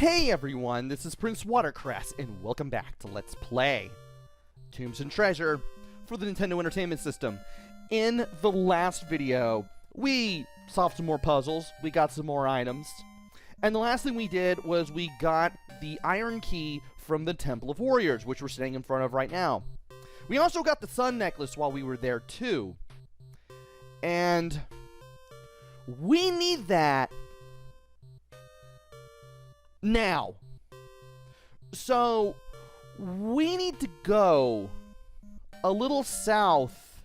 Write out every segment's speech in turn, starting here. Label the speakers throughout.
Speaker 1: Hey everyone, this is PrinceWatercress, and welcome back to Let's Play Tombs and Treasure for the Nintendo Entertainment System. In the last video, we solved some more puzzles, we got some more items, and the last thing we did was we got the iron key from the Temple of Warriors, which we're standing in front of right now. We also got the sun necklace while we were there too. And we need that now. So we need to go a little south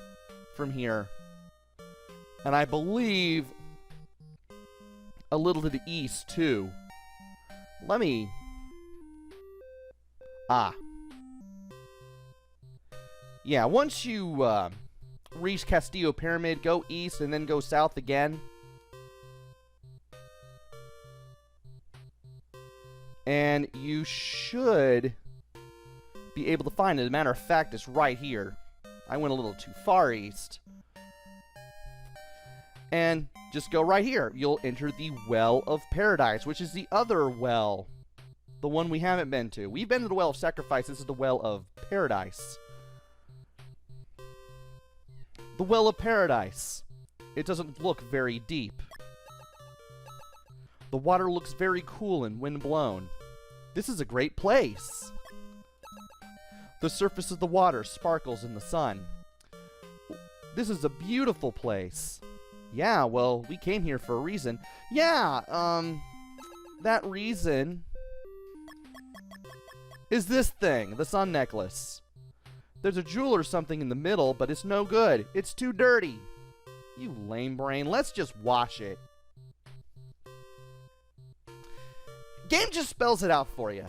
Speaker 1: from here, and I believe a little to the east too. Let me yeah, once you reach Castillo Pyramid, go east and then go south again. And you should be able to find it. As a matter of fact, it's right here. I went a little too far east. And just go right here. You'll enter the Well of Paradise, which is the other well. The one we haven't been to. We've been to the Well of Sacrifice. This is the Well of Paradise. The Well of Paradise. It doesn't look very deep. The water looks very cool and windblown. This is a great place. The surface of the water sparkles in the sun. This is a beautiful place. Yeah, well, we came here for a reason. Yeah, that reason is this thing, the sun necklace. There's a jewel or something in the middle, but it's no good. It's too dirty. You lame brain, let's just wash it. Game just spells it out for you.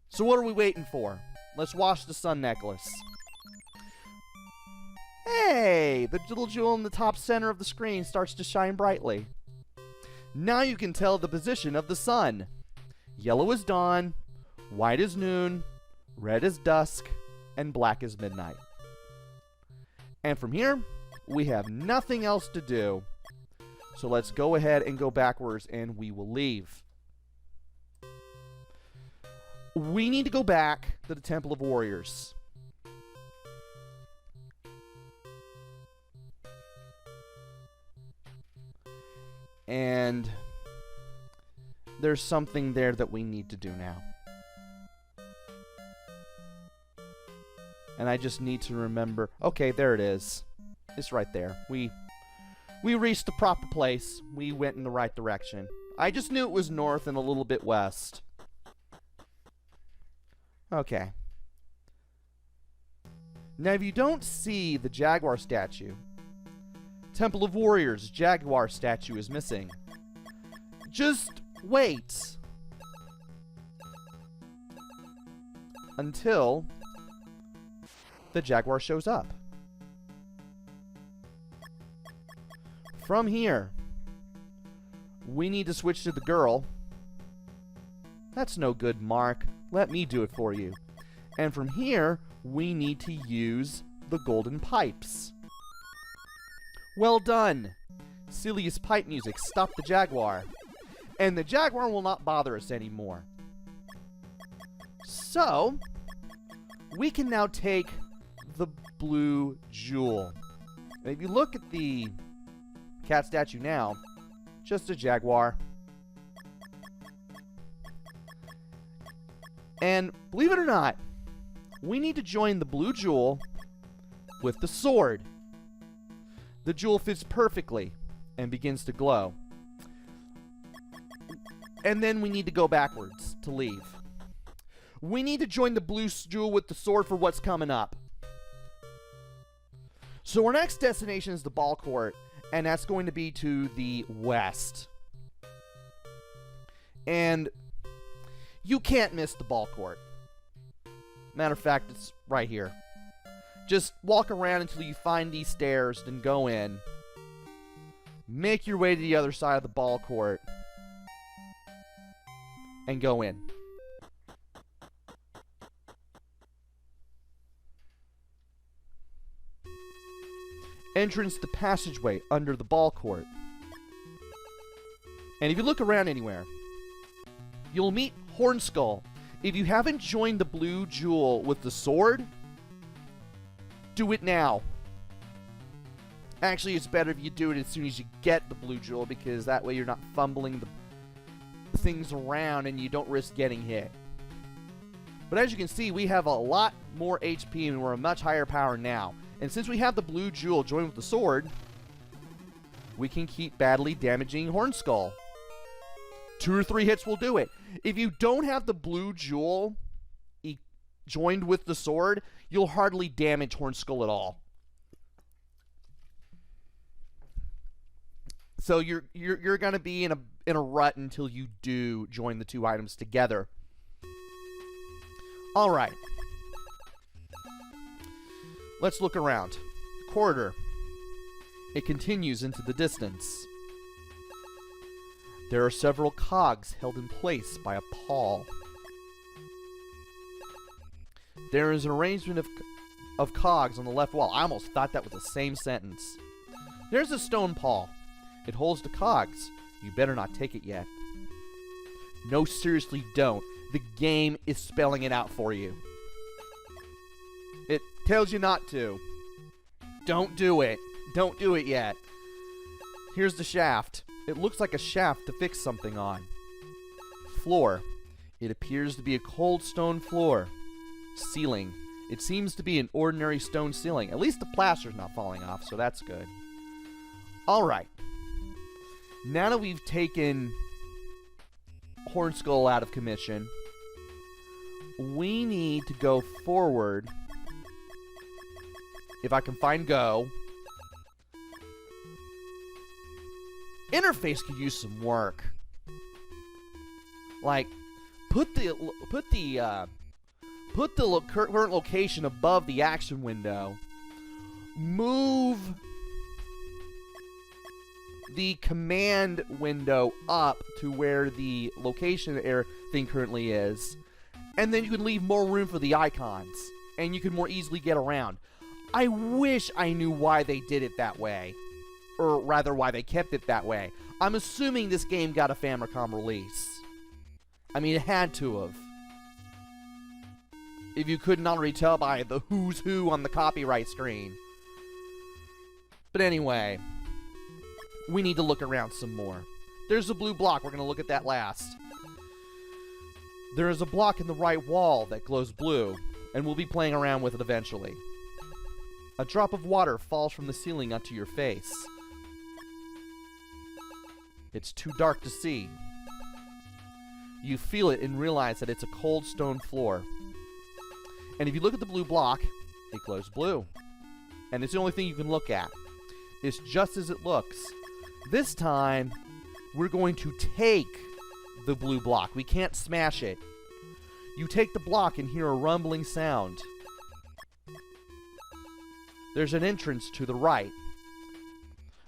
Speaker 1: So what are we waiting for? Let's wash the sun necklace. Hey, the little jewel in the top center of the screen starts to shine brightly. Now you can tell the position of the sun. Yellow is dawn, white is noon, red is dusk, and black is midnight. And from here, we have nothing else to do. So let's go ahead and go backwards, and we will leave. We need to go back to the Temple of Warriors. And there's something there that we need to do now. And I just need to remember. Okay, there it is. It's right there. We reached the proper place. We went in the right direction. I just knew it was north and a little bit west. Okay. Now, if you don't see the Jaguar statue, Temple of Warriors Jaguar statue is missing. Just wait until the Jaguar shows up. From here, we need to switch to the girl. That's no good, Mark. Let me do it for you. And from here, we need to use the golden pipes. Well done! Celia's pipe music stopped the Jaguar. And the Jaguar will not bother us anymore. So, we can now take the blue jewel. And if you look at the cat statue now, just a jaguar. And believe it or not, we need to join the blue jewel with the sword. The jewel fits perfectly and begins to glow. And then we need to go backwards to leave. We need to join the blue jewel with the sword for what's coming up. So our next destination is the ball court. And that's going to be to the west. And you can't miss the ball court. Matter of fact, it's right here. Just walk around until you find these stairs, then go in. Make your way to the other side of the ball court. And go in. Entrance to passageway under the ball court. And if you look around anywhere, you'll meet Hornskull. If you haven't joined the blue jewel with the sword, do it now. Actually, it's better if you do it as soon as you get the blue jewel, because that way you're not fumbling the things around and you don't risk getting hit. But as you can see, we have a lot more HP and we're a much higher power now. And since we have the blue jewel joined with the sword, we can keep badly damaging Hornskull. 2 or 3 hits will do it. If you don't have the blue jewel joined with the sword, you'll hardly damage Hornskull at all. So you're gonna be in a rut until you do join the 2 items together. All right. Let's look around. Corridor. It continues into the distance. There are several cogs held in place by a pawl. There is an arrangement of cogs on the left wall. I almost thought that was the same sentence. There's a stone pawl. It holds the cogs. You better not take it yet. No, seriously, don't. The game is spelling it out for you. It tells you not to. Don't do it. Don't do it yet. Here's the shaft. It looks like a shaft to fix something on. Floor. It appears to be a cold stone floor. Ceiling. It seems to be an ordinary stone ceiling. At least the plaster's not falling off, so that's good. Alright. Now that we've taken Hornskull out of commission, we need to go forward. If I can find go. Interface could use some work. Like, put the current location above the action window. Move the command window up to where the location thing currently is, and then you can leave more room for the icons, and you can more easily get around. I wish I knew why they did it that way. Or rather, why they kept it that way. I'm assuming this game got a Famicom release. I mean, it had to have. If you couldn't already tell by the who's who on the copyright screen. But anyway, we need to look around some more. There's a blue block. We're going to look at that last. There is a block in the right wall that glows blue, and we'll be playing around with it eventually. A drop of water falls from the ceiling onto your face. It's too dark to see. You feel it and realize that it's a cold stone floor. And if you look at the blue block, it glows blue. And it's the only thing you can look at. It's just as it looks. This time, we're going to take the blue block. We can't smash it. You take the block and hear a rumbling sound. There's an entrance to the right.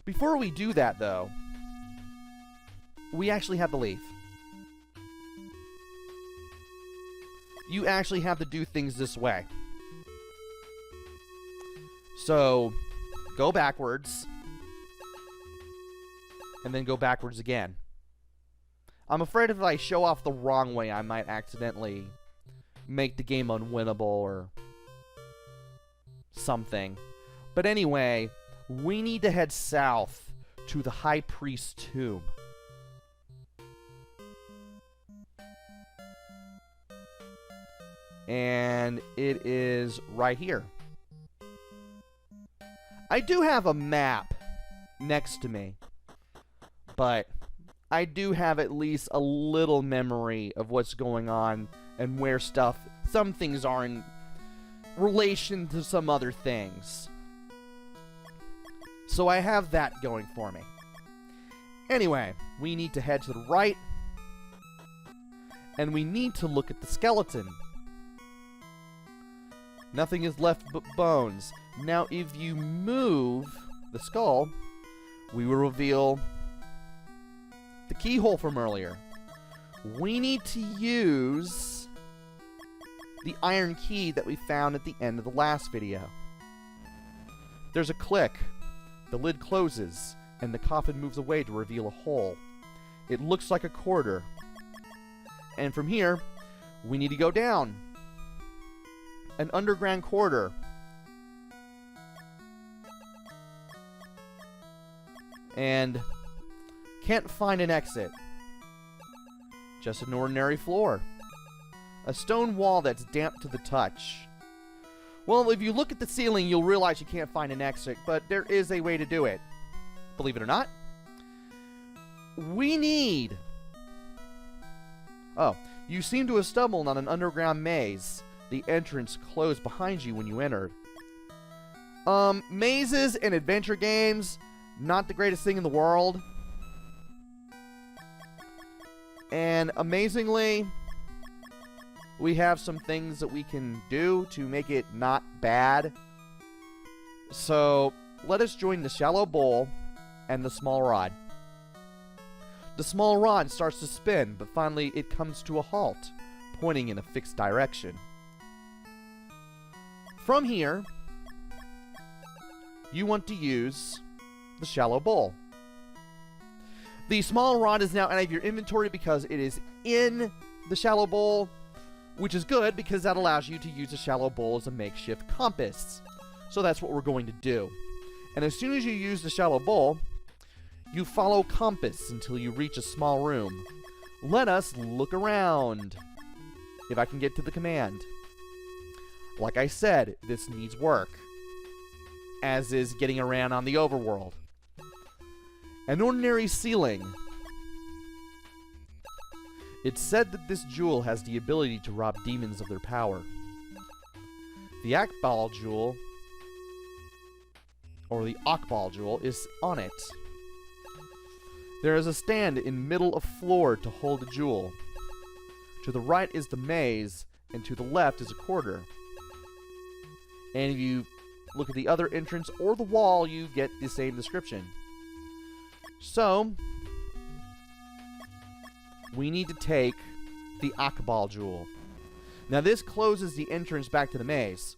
Speaker 1: Before we do that, though, we actually have to leave. You actually have to do things this way. So, go backwards. And then go backwards again. I'm afraid if I show off the wrong way, I might accidentally make the game unwinnable or something. But anyway, we need to head south to the High Priest's tomb. And it is right here. I do have a map next to me, but I do have at least a little memory of what's going on and where some things are in relation to some other things. So I have that going for me. Anyway, we need to head to the right, and we need to look at the skeleton. Nothing is left but bones. Now, if you move the skull, we will reveal the keyhole from earlier. We need to use the iron key that we found at the end of the last video. There's a click. The lid closes, and the coffin moves away to reveal a hole. It looks like a corridor. And from here, we need to go down. An underground corridor. And can't find an exit. Just an ordinary floor. A stone wall that's damp to the touch. Well, if you look at the ceiling, you'll realize you can't find an exit, but there is a way to do it. Believe it or not. We need... Oh, you seem to have stumbled on an underground maze. The entrance closed behind you when you entered. Mazes and adventure games, not the greatest thing in the world. And amazingly, we have some things that we can do to make it not bad. So, let us join the shallow bowl and the small rod. The small rod starts to spin, but finally it comes to a halt, pointing in a fixed direction. From here, you want to use the shallow bowl. The small rod is now out of your inventory because it is in the shallow bowl, which is good because that allows you to use the shallow bowl as a makeshift compass. So that's what we're going to do. And as soon as you use the shallow bowl, you follow compass until you reach a small room. Let us look around. If I can get to the command. Like I said, this needs work. As is getting around on the overworld. An ordinary ceiling. It's said that this jewel has the ability to rob demons of their power. The Akbal jewel, or the Akbal jewel, is on it. There is a stand in middle of floor to hold the jewel. To the right is the maze, and to the left is a corridor. And if you look at the other entrance or the wall, you get the same description. So, we need to take the Akbal jewel. Now this closes the entrance back to the maze.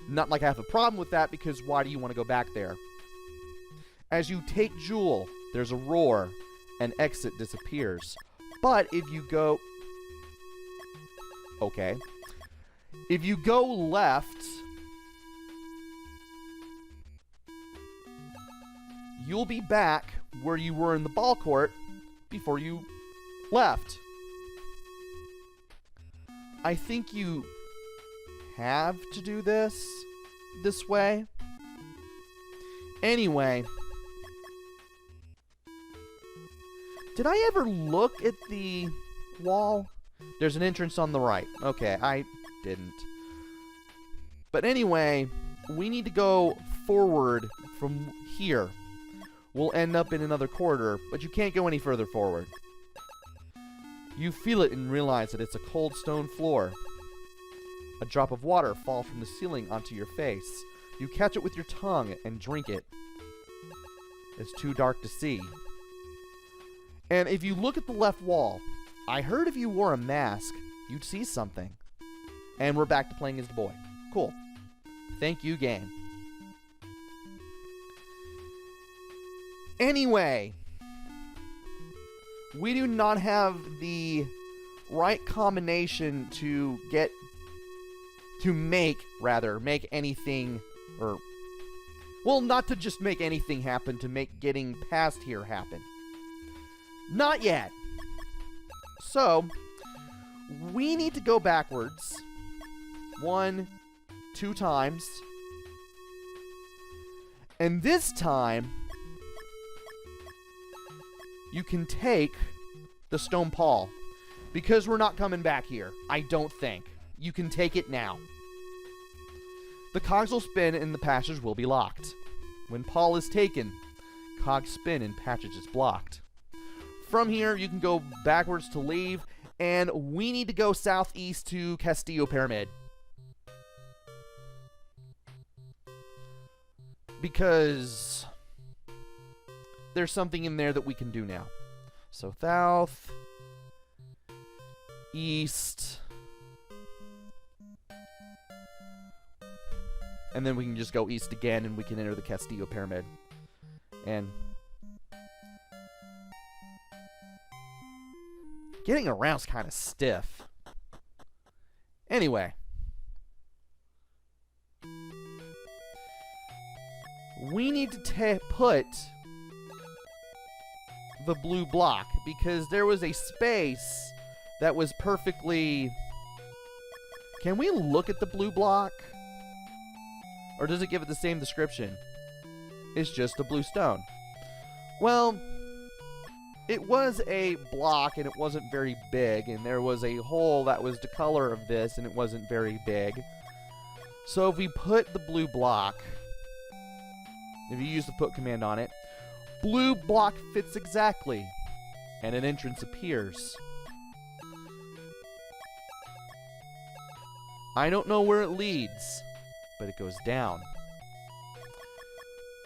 Speaker 1: Not like I have a problem with that, because why do you want to go back there? As you take jewel, there's a roar, and exit disappears. But if you go... Okay. If you go left... you'll be back where you were in the ball court before you left. I think you have to do this way. Anyway, did I ever look at the wall? There's an entrance on the right. Okay, I didn't. But anyway, we need to go forward from here. We'll end up in another corridor, but you can't go any further forward. You feel it and realize that it's a cold stone floor. A drop of water falls from the ceiling onto your face. You catch it with your tongue and drink it. It's too dark to see. And if you look at the left wall, I heard if you wore a mask, you'd see something. And we're back to playing as the boy. Cool. Thank you, game. Anyway, we do not have the right combination to make anything, or, well, not to just make anything happen, to make getting past here happen. Not yet. So, we need to go backwards 1, 2 times. And this time, you can take the stone paw. Because we're not coming back here, I don't think. You can take it now. The cogs will spin and the passage will be locked. When paw is taken, cogs spin and passage is blocked. From here, you can go backwards to leave, and we need to go southeast to Castillo Pyramid. Because there's something in there that we can do now. So south, east, and then we can just go east again and we can enter the Castillo Pyramid. And Getting around's kind of stiff. Anyway. We need to put the blue block, because there was a space that was perfectly... Can we look at the blue block? Or does it give it the same description? It's just a blue stone. Well, it was a block and it wasn't very big, and there was a hole that was the color of this and it wasn't very big. So if we put the blue block, if you use the put command on it, blue block fits exactly, and an entrance appears. I don't know where it leads, but it goes down.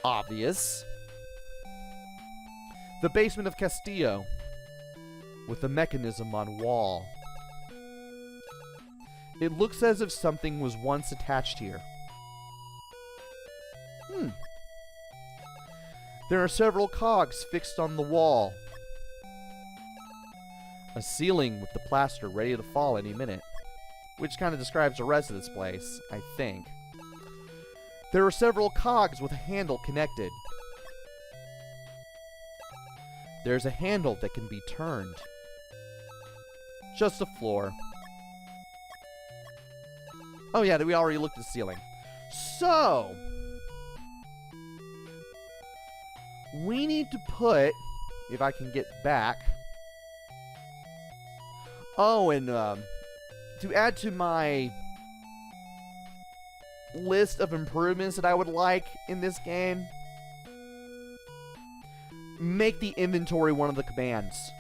Speaker 1: Obvious. The basement of Castillo, with a mechanism on wall. It looks as if something was once attached here. There are several cogs fixed on the wall. A ceiling with the plaster ready to fall any minute, which kind of describes the rest of this place, I think. There are several cogs with a handle connected. There's a handle that can be turned. Just the floor. Oh yeah, we already looked at the ceiling. So, we need to put, if I can get back. Oh, and to add to my list of improvements that I would like in this game, make the inventory one of the commands.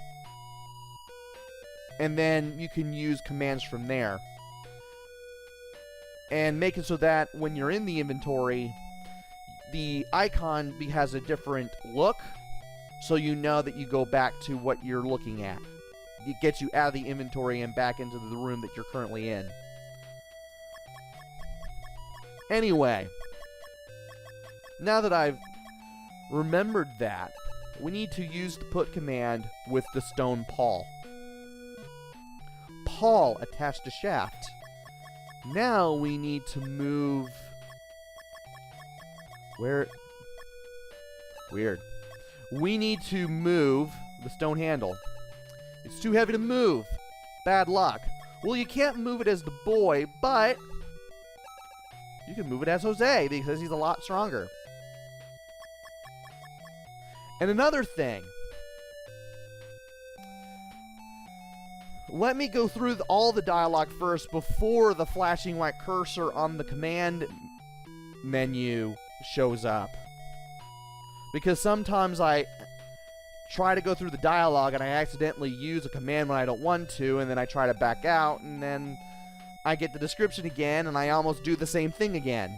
Speaker 1: And then you can use commands from there. And make it so that when you're in the inventory, the icon has a different look, so you know that you go back to what you're looking at. It gets you out of the inventory and back into the room that you're currently in. Anyway, now that I've remembered that, we need to use the put command with the stone pawl. Pawl attached to shaft. Now we need to move... Where? Weird. We need to move the stone handle. It's too heavy to move. Bad luck. Well, you can't move it as the boy, but you can move it as Jose because he's a lot stronger. And another thing. Let me go through all the dialogue first before the flashing white cursor on the command menu shows up. Because sometimes I try to go through the dialogue and I accidentally use a command when I don't want to, and then I try to back out, and then I get the description again and I almost do the same thing again.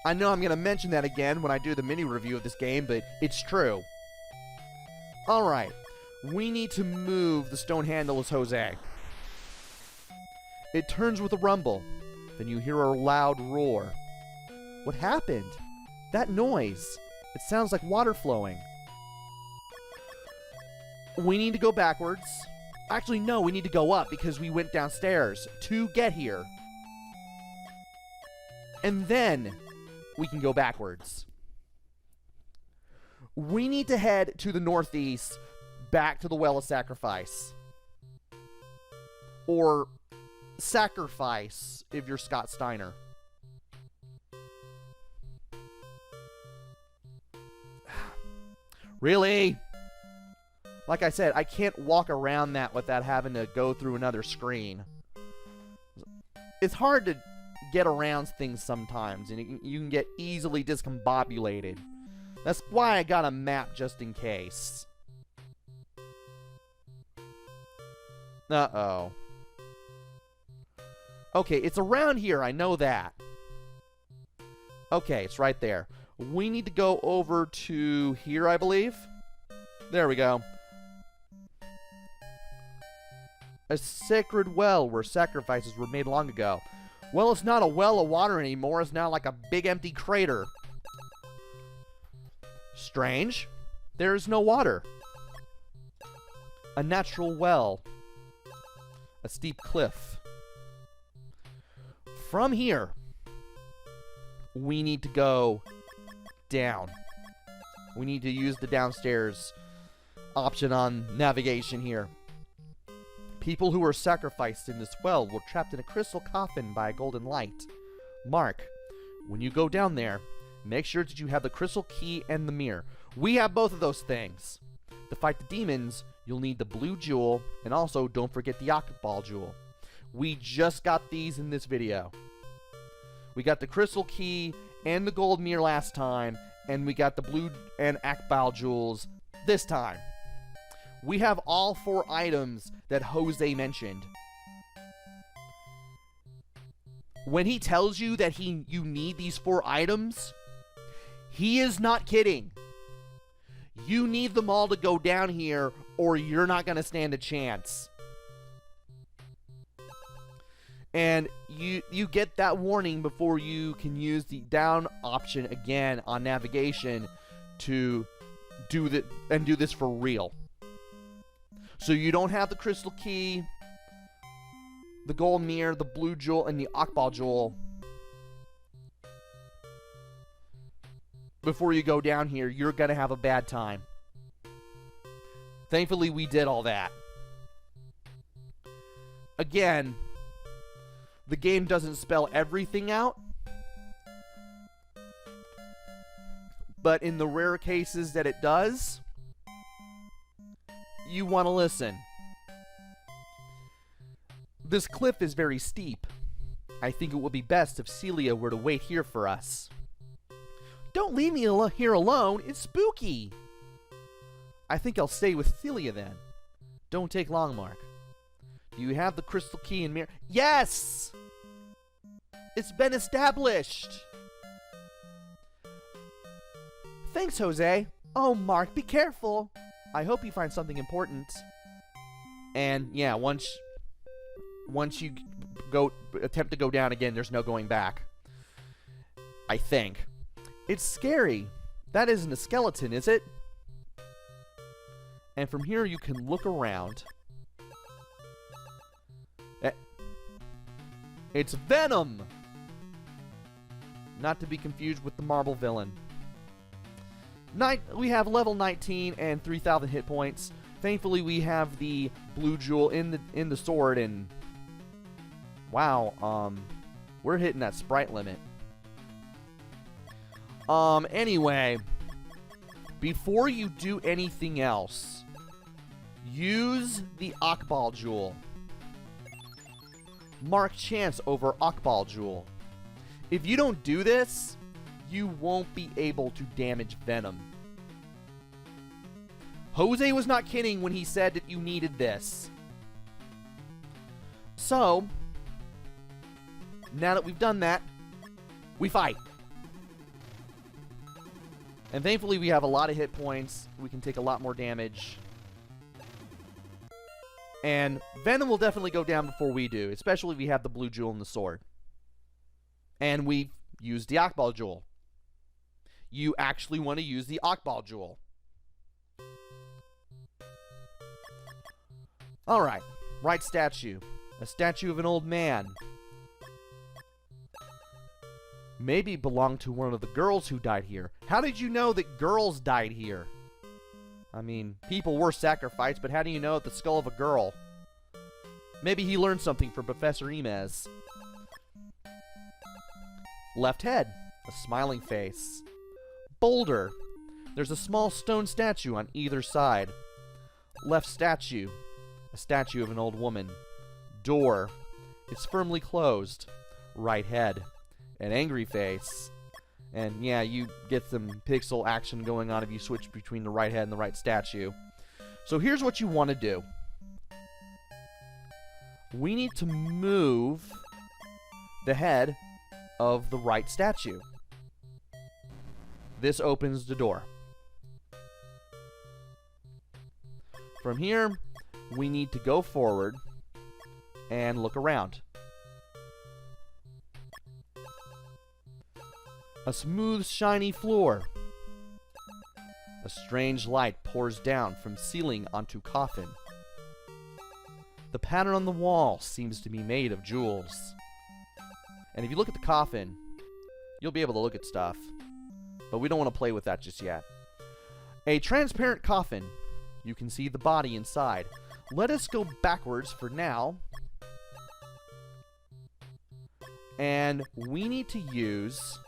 Speaker 1: I know I'm going to mention that again when I do the mini review of this game, but it's true. Alright, we need to move the stone handle as Jose. It turns with a rumble. Then you hear a loud roar. What happened? That noise. It sounds like water flowing. We need to go backwards. Actually, no, we need to go up because we went downstairs to get here. And then we can go backwards. We need to head to the northeast, back to the Well of Sacrifice. Or Sacrifice, if you're Scott Steiner. Really? Like I said, I can't walk around that without having to go through another screen. It's hard to get around things sometimes, and you can get easily discombobulated. That's why I got a map just in case. Uh-oh. Okay, it's around here, I know that. Okay, it's right there. We need to go over to here, I believe. There we go. A sacred well where sacrifices were made long ago. Well, it's not a well of water anymore. It's now like a big empty crater. Strange. There is no water. A natural well. A steep cliff. From here, we need to go down. We need to use the downstairs option on navigation here. People who were sacrificed in this well were trapped in a crystal coffin by a golden light. Mark, when you go down there, make sure that you have the crystal key and the mirror. We have both of those things. To fight the demons, you'll need the blue jewel, and also don't forget the Ball jewel. We just got these in this video. We got the crystal key and the gold mirror last time, and we got the blue and Ball jewels this time. We have all 4 items that Jose mentioned. When he tells you that you need these 4 items, he is not kidding. You need them all to go down here, or you're not going to stand a chance. And you get that warning before you can use the down option again on navigation to do this for real. So you don't have the crystal key, the gold mirror, the blue jewel, and the Ball jewel. Before you go down here, you're going to have a bad time. Thankfully, we did all that. Again, the game doesn't spell everything out. But in the rare cases that it does, you want to listen. This cliff is very steep. I think it would be best if Celia were to wait here for us. Don't leave me here alone. It's spooky. I think I'll stay with Celia then. Don't take long, Mark. Do you have the crystal key and mirror? Yes! It's been established. Thanks, Jose. Oh, Mark, be careful. I hope you find something important. And yeah, once you attempt to go down again, there's no going back. I think. It's scary. That isn't a skeleton, is it? And from here you can look around. It's Venom! Not to be confused with the Marvel villain. We have level 19 and 3,000 hit points. Thankfully we have the blue jewel in the sword, and wow, we're hitting that sprite limit. Anyway, before you do anything else, use the Ball jewel. Mark chance over Ball jewel. If you don't do this, you won't be able to damage Venom. Jose was not kidding when he said that you needed this. So, now that we've done that, we fight. And thankfully we have a lot of hit points. We can take a lot more damage. And Venom will definitely go down before we do, especially if we have the blue jewel and the sword. And we use the Ball jewel. You actually want to use the Ball jewel. Alright, right statue. A statue of an old man. Maybe belonged to one of the girls who died here. How did you know that girls died here? I mean, people were sacrificed, but how do you know the skull of a girl? Maybe he learned something from Professor Imez. Left head, a smiling face. Boulder. There's a small stone statue on either side. Left statue, a statue of an old woman. Door. It's firmly closed. Right head. An angry face. And yeah, you get some pixel action going on if you switch between the right head and the right statue. So here's what you want to do. We need to move the head of the right statue. This opens the door. From here, we need to go forward and look around. A smooth, shiny floor. A strange light pours down from ceiling onto coffin. The pattern on the wall seems to be made of jewels. And if you look at the coffin, you'll be able to look at stuff. But we don't want to play with that just yet. A transparent coffin. You can see the body inside. Let us go backwards for now. And we need to use...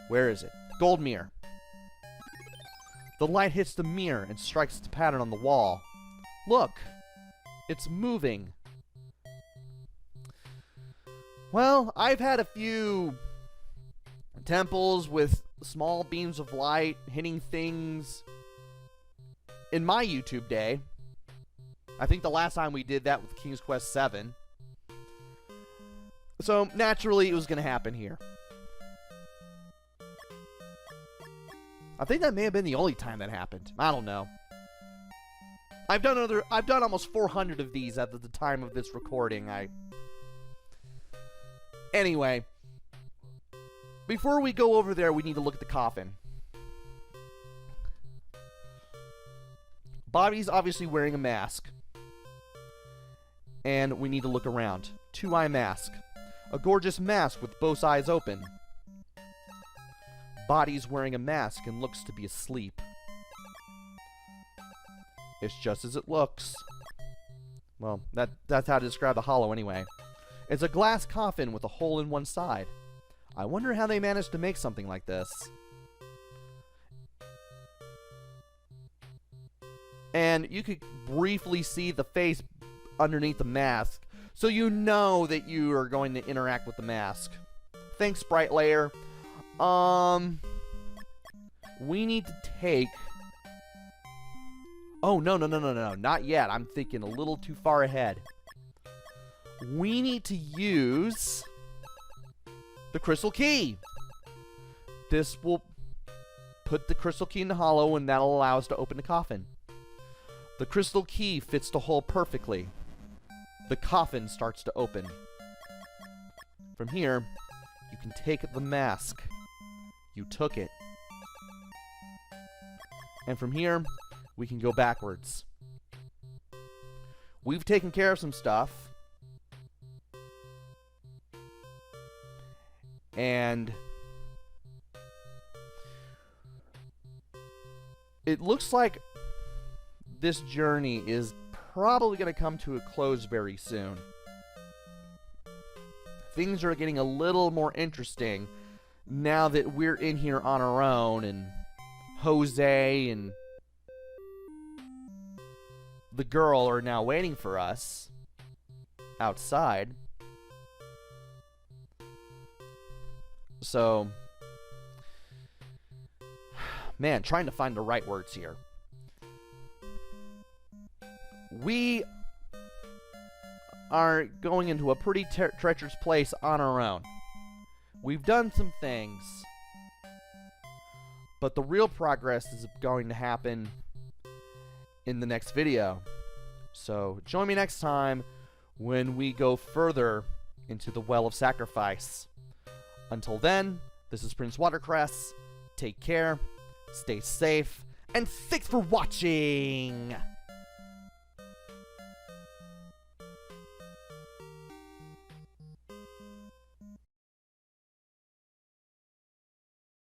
Speaker 1: Where is it? Gold mirror. The light hits the mirror and strikes the pattern on the wall. Look! It's moving. Well, I've had a few temples with small beams of light hitting things in my YouTube day. I think the last time we did that with King's Quest VII. So, naturally, it was going to happen here. I think that may have been the only time that happened. I don't know. I've done almost 400 of these at the time of this recording. Anyway, before we go over there, we need to look at the coffin. Bobby's obviously wearing a mask. And we need to look around. Two-eye mask. A gorgeous mask with both eyes open. Body's wearing a mask and looks to be asleep. It's just as it looks. Well, that's how to describe the hollow anyway. It's a glass coffin with a hole in one side. I wonder how they managed to make something like this. And you could briefly see the face underneath the mask, so you know that you are going to interact with the mask. Thanks, Sprite Layer. We need to take... Oh, no, not yet. I'm thinking a little too far ahead. We need to use the crystal key. This will put the crystal key in the hollow, and that'll allow us to open the coffin. The crystal key fits the hole perfectly. The coffin starts to open. From here, you can take the mask. You took it. And from here, we can go backwards. We've taken care of some stuff. And it looks like this journey is probably going to come to a close very soon. Things are getting a little more interesting now that we're in here on our own, and Jose and the girl are now waiting for us outside. So, man, trying to find the right words here. We are going into a pretty treacherous place on our own. We've done some things, but the real progress is going to happen in the next video. So join me next time when we go further into the Well of Sacrifice. Until then, this is PrinceWatercress. Take care, stay safe, and thanks for watching!